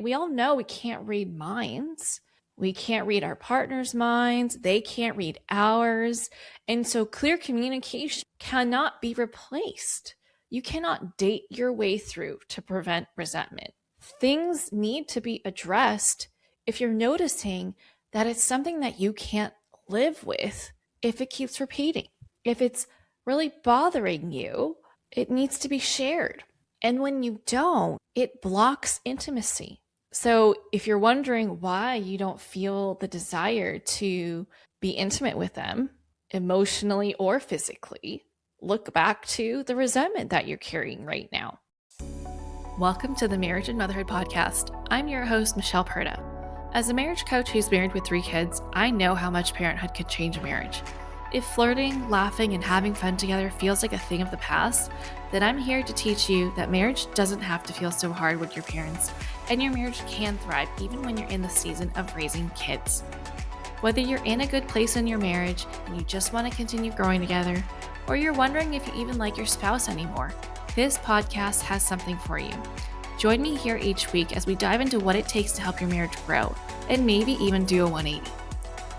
We all know we can't read minds. We can't read our partner's minds. They can't read ours. And so clear communication cannot be replaced. You cannot date your way through to prevent resentment. Things need to be addressed if you're noticing that it's something that you can't live with if it keeps repeating. If it's really bothering you, it needs to be shared. And when you don't, it blocks intimacy. So if you're wondering why you don't feel the desire to be intimate with them, emotionally or physically, look back to the resentment that you're carrying right now. Welcome to the Marriage and Motherhood Podcast. I'm your host, Michelle Perda. As a marriage coach who's married with 3 kids, I know how much parenthood could change a marriage. If flirting, laughing, and having fun together feels like a thing of the past, then I'm here to teach you that marriage doesn't have to feel so hard with your parents, and your marriage can thrive even when you're in the season of raising kids. Whether you're in a good place in your marriage and you just want to continue growing together, or you're wondering if you even like your spouse anymore, this podcast has something for you. Join me here each week as we dive into what it takes to help your marriage grow, and maybe even do a 180.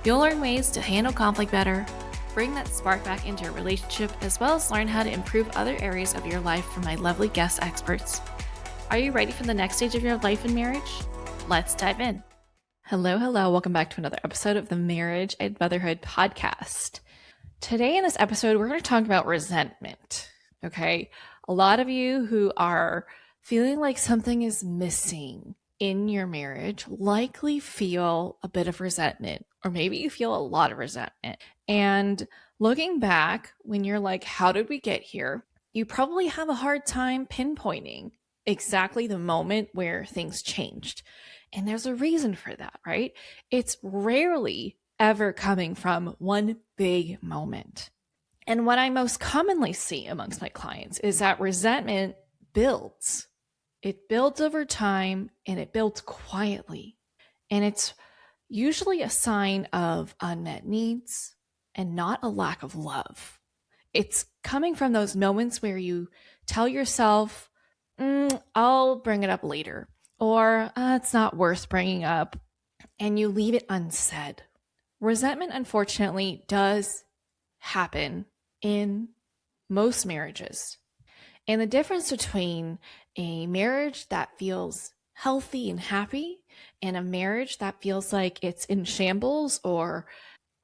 You'll learn ways to handle conflict better, bring that spark back into your relationship, as well as learn how to improve other areas of your life from my lovely guest experts. Are you ready for the next stage of your life and marriage? Let's dive in. Hello. Welcome back to another episode of the Marriage and Motherhood Podcast. Today in this episode, we're going to talk about resentment. Okay. A lot of you who are feeling like something is missing in your marriage likely feel a bit of resentment, or maybe you feel a lot of resentment. And looking back, when you're like, how did we get here? You probably have a hard time pinpointing exactly the moment where things changed. And there's a reason for that, right? It's rarely ever coming from one big moment. And what I most commonly see amongst my clients is that resentment builds. It builds over time and it builds quietly. And it's usually a sign of unmet needs and not a lack of love. It's coming from those moments where you tell yourself, I'll bring it up later, or it's not worth bringing up, and you leave it unsaid. Resentment, unfortunately, does happen in most marriages. And the difference between a marriage that feels healthy and happy and a marriage that feels like it's in shambles or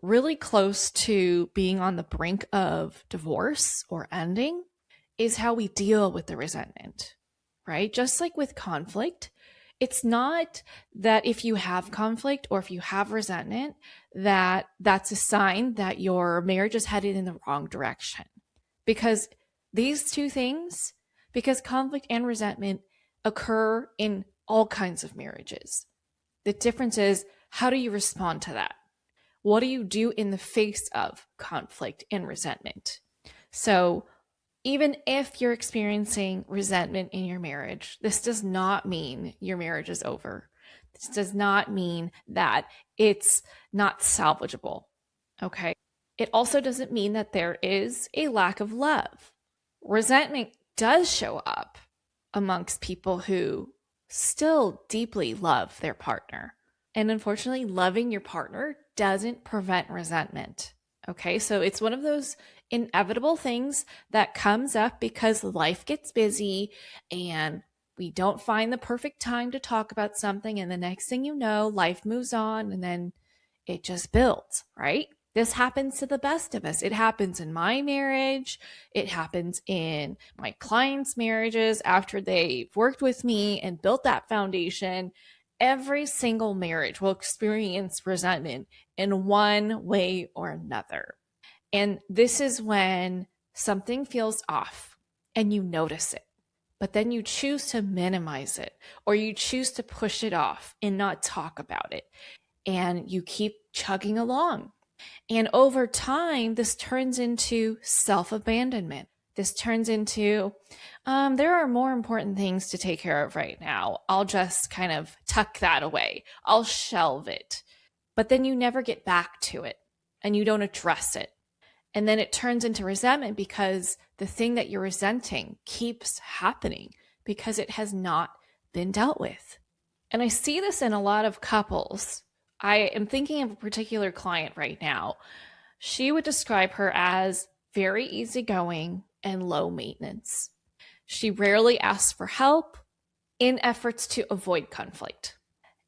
really close to being on the brink of divorce or ending is how we deal with the resentment, right? Just like with conflict, it's not that if you have conflict or if you have resentment, that's a sign that your marriage is headed in the wrong direction. Because these two things, because conflict and resentment occur in all kinds of marriages. The difference is, how do you respond to that? What do you do in the face of conflict and resentment? So even if you're experiencing resentment in your marriage, this does not mean your marriage is over. This does not mean that it's not salvageable, okay? It also doesn't mean that there is a lack of love. Resentment does show up amongst people who still deeply love their partner. And unfortunately, loving your partner doesn't prevent resentment. Okay, so it's one of those inevitable things that comes up because life gets busy and we don't find the perfect time to talk about something. And the next thing you know, life moves on and then it just builds, right? This happens to the best of us. It happens in my marriage. It happens in my clients' marriages after they've worked with me and built that foundation. Every single marriage will experience resentment in one way or another. And this is when something feels off and you notice it, but then you choose to minimize it or you choose to push it off and not talk about it. And you keep chugging along. And over time, this turns into self-abandonment. This turns into, there are more important things to take care of right now. I'll just kind of tuck that away. I'll shelve it. But then you never get back to it and you don't address it. And then it turns into resentment because the thing that you're resenting keeps happening because it has not been dealt with. And I see this in a lot of couples. I am thinking of a particular client right now. She would describe her as very easygoing and low maintenance. She rarely asks for help in efforts to avoid conflict.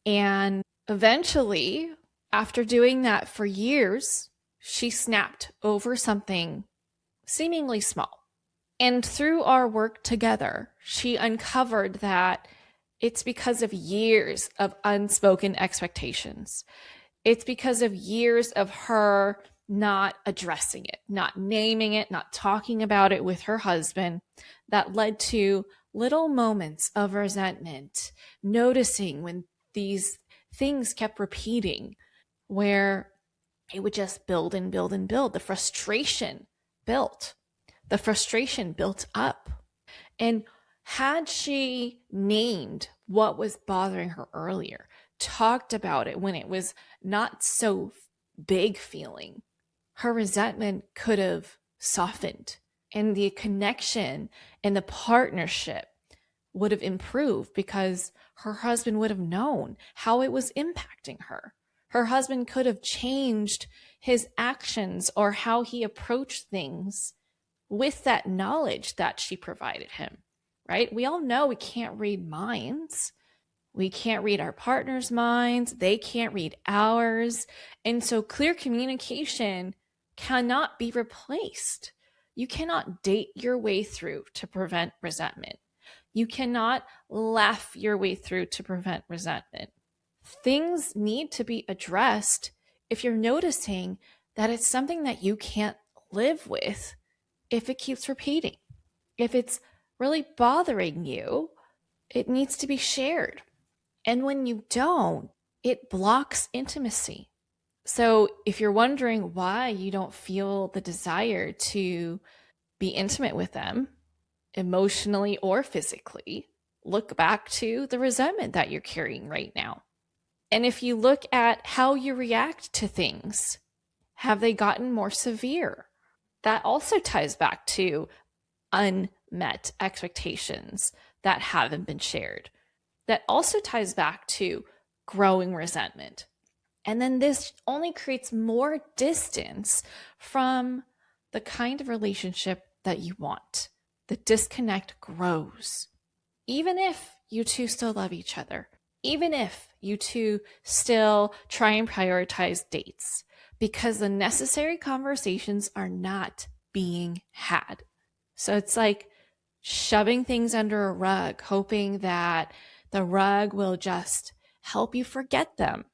And eventually, after doing that for years, she snapped over something seemingly small. And through our work together, she uncovered that it's because of years of unspoken expectations. It's because of years of her not addressing it, not naming it, not talking about it with her husband that led to little moments of resentment, noticing when these things kept repeating, where it would just build and build and build. The frustration built. The frustration built up. And had she named what was bothering her earlier, talked about it when it was not so big feeling, her resentment could have softened and the connection and the partnership would have improved because her husband would have known how it was impacting her. Her husband could have changed his actions or how he approached things with that knowledge that she provided him, right? We all know we can't read minds. We can't read our partner's minds. They can't read ours. And so clear communication cannot be replaced. You cannot date your way through to prevent resentment. You cannot laugh your way through to prevent resentment. Things need to be addressed if you're noticing that it's something that you can't live with if it keeps repeating. If it's really bothering you, it needs to be shared. And when you don't, it blocks intimacy. So if you're wondering why you don't feel the desire to be intimate with them, emotionally or physically, look back to the resentment that you're carrying right now. And if you look at how you react to things, have they gotten more severe? That also ties back to unmet expectations that haven't been shared. That also ties back to growing resentment. And then this only creates more distance from the kind of relationship that you want. The disconnect grows. Even if you two still love each other, even if you two still try and prioritize dates, because the necessary conversations are not being had. So it's like shoving things under a rug, hoping that the rug will just help you forget them,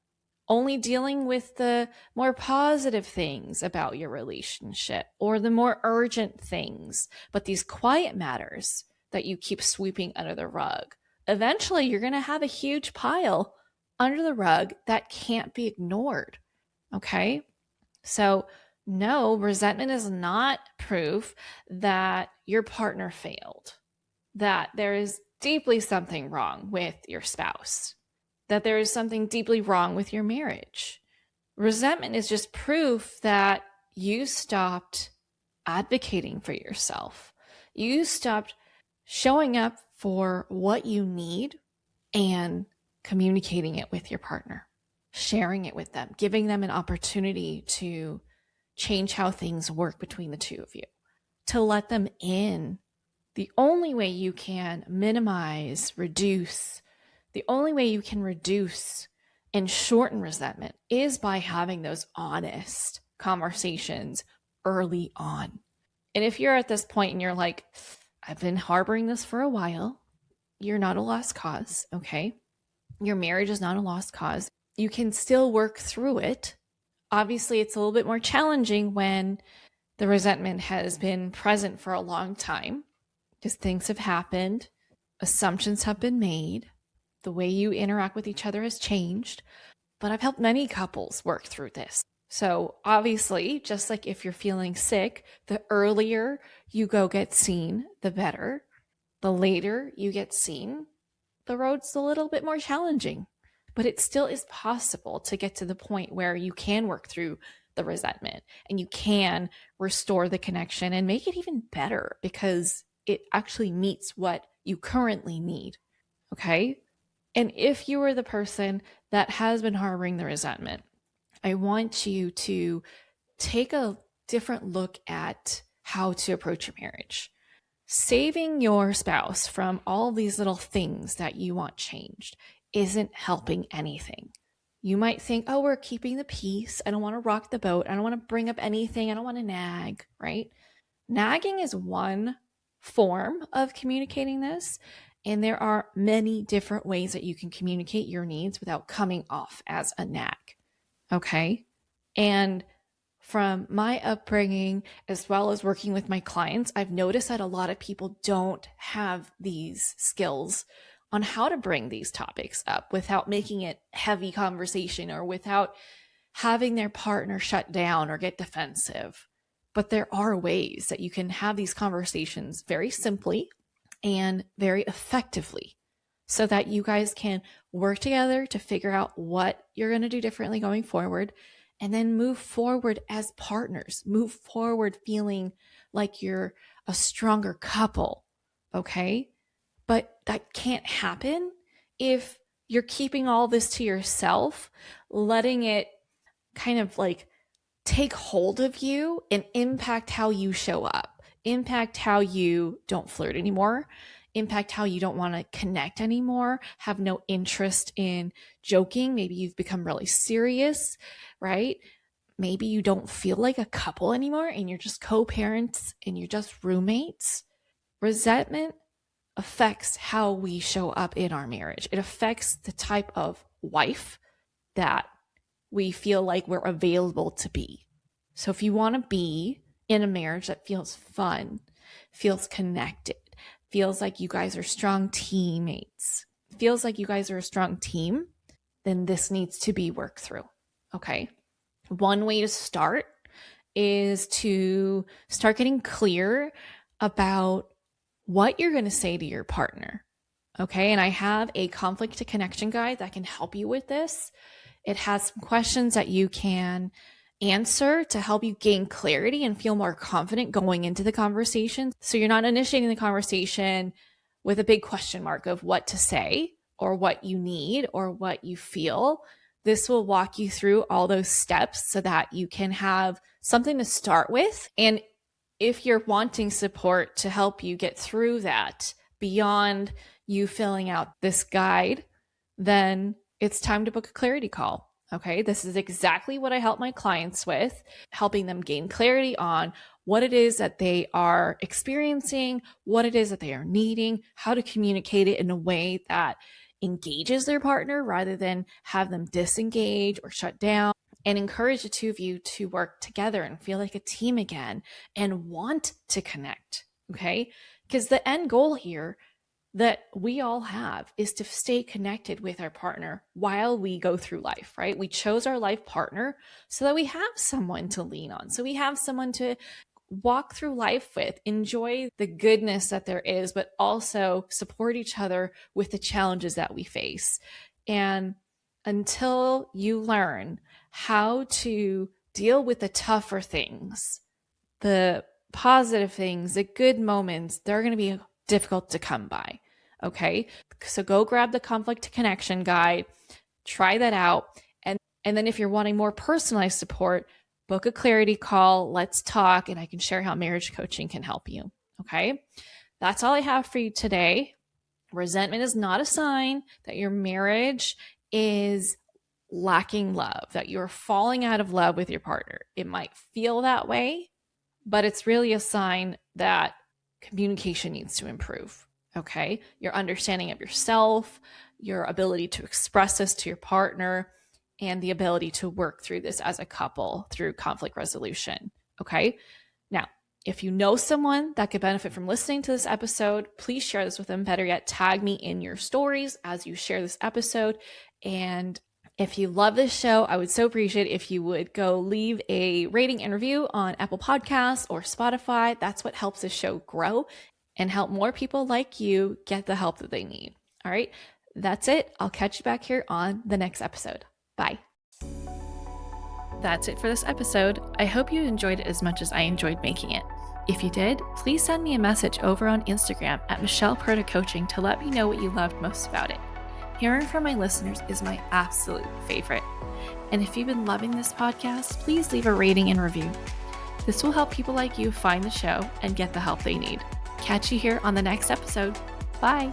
only dealing with the more positive things about your relationship or the more urgent things, but these quiet matters that you keep sweeping under the rug. Eventually, you're going to have a huge pile under the rug that can't be ignored. Okay? So, no, resentment is not proof that your partner failed, that there is deeply something wrong with your spouse, that there is something deeply wrong with your marriage. Resentment is just proof that you stopped advocating for yourself. You stopped showing up for what you need and communicating it with your partner, sharing it with them, giving them an opportunity to change how things work between the two of you, to let them in. The only way you can minimize, reduce, the only way you can reduce and shorten resentment is by having those honest conversations early on. And if you're at this point and you're like, I've been harboring this for a while, you're not a lost cause, okay? Your marriage is not a lost cause. You can still work through it. Obviously, it's a little bit more challenging when the resentment has been present for a long time because things have happened, assumptions have been made, the way you interact with each other has changed. But I've helped many couples work through this. So obviously, just like if you're feeling sick, the earlier you go get seen, the better. The later you get seen, the road's a little bit more challenging. But it still is possible to get to the point where you can work through the resentment and you can restore the connection and make it even better because it actually meets what you currently need. Okay? And if you are the person that has been harboring the resentment, I want you to take a different look at how to approach your marriage. Saving your spouse from all these little things that you want changed isn't helping anything. You might think, oh, we're keeping the peace. I don't want to rock the boat. I don't want to bring up anything. I don't want to nag, right? Nagging is one form of communicating this, and there are many different ways that you can communicate your needs without coming off as a nag, okay? And from my upbringing, as well as working with my clients, I've noticed that a lot of people don't have these skills on how to bring these topics up without making it heavy conversation or without having their partner shut down or get defensive. But there are ways that you can have these conversations very simply and very effectively so that you guys can work together to figure out what you're going to do differently going forward, and then move forward as partners, move forward feeling like you're a stronger couple, okay? But that can't happen if you're keeping all this to yourself, letting it kind of like take hold of you and impact how you show up, impact how you don't flirt anymore, impact how you don't want to connect anymore, have no interest in joking. Maybe you've become really serious, right? Maybe you don't feel like a couple anymore and you're just co-parents and you're just roommates. Resentment affects how we show up in our marriage. It affects the type of wife that we feel like we're available to be. So if you want to be in a marriage that feels fun, feels connected, feels like you guys are strong teammates, feels like you guys are a strong team, then this needs to be worked through, okay? One way to start is to start getting clear about what you're going to say to your partner, okay? And I have a conflict to connection guide that can help you with this. It has some questions that you can answer to help you gain clarity and feel more confident going into the conversation. So you're not initiating the conversation with a big question mark of what to say or what you need or what you feel. This will walk you through all those steps so that you can have something to start with. And if you're wanting support to help you get through that beyond you filling out this guide, then it's time to book a clarity call. Okay, this is exactly what I help my clients with, helping them gain clarity on what it is that they are experiencing, what it is that they are needing, how to communicate it in a way that engages their partner rather than have them disengage or shut down, and encourage the two of you to work together and feel like a team again and want to connect. Okay, because the end goal here that we all have is to stay connected with our partner while we go through life, right? We chose our life partner so that we have someone to lean on. So we have someone to walk through life with, enjoy the goodness that there is, but also support each other with the challenges that we face. And until you learn how to deal with the tougher things, the positive things, the good moments, they're going to be difficult to come by. Okay, so go grab the conflict to connection guide, try that out. And then if you're wanting more personalized support, book a clarity call, let's talk, and I can share how marriage coaching can help you. Okay, that's all I have for you today. Resentment is not a sign that your marriage is lacking love, that you're falling out of love with your partner. It might feel that way, but it's really a sign that communication needs to improve. Okay, your understanding of yourself, your ability to express this to your partner, and the ability to work through this as a couple through conflict resolution. Okay, now, if you know someone that could benefit from listening to this episode, please share this with them. Better yet, tag me in your stories as you share this episode. And if you love this show, I would so appreciate it if you would go leave a rating and review on Apple Podcasts or Spotify. That's what helps this show grow and help more people like you get the help that they need. All right, that's it. I'll catch you back here on the next episode. Bye. That's it for this episode. I hope you enjoyed it as much as I enjoyed making it. If you did, please send me a message over on Instagram at Michelle Proto Coaching to let me know what you loved most about it. Hearing from my listeners is my absolute favorite. And if you've been loving this podcast, please leave a rating and review. This will help people like you find the show and get the help they need. Catch you here on the next episode. Bye.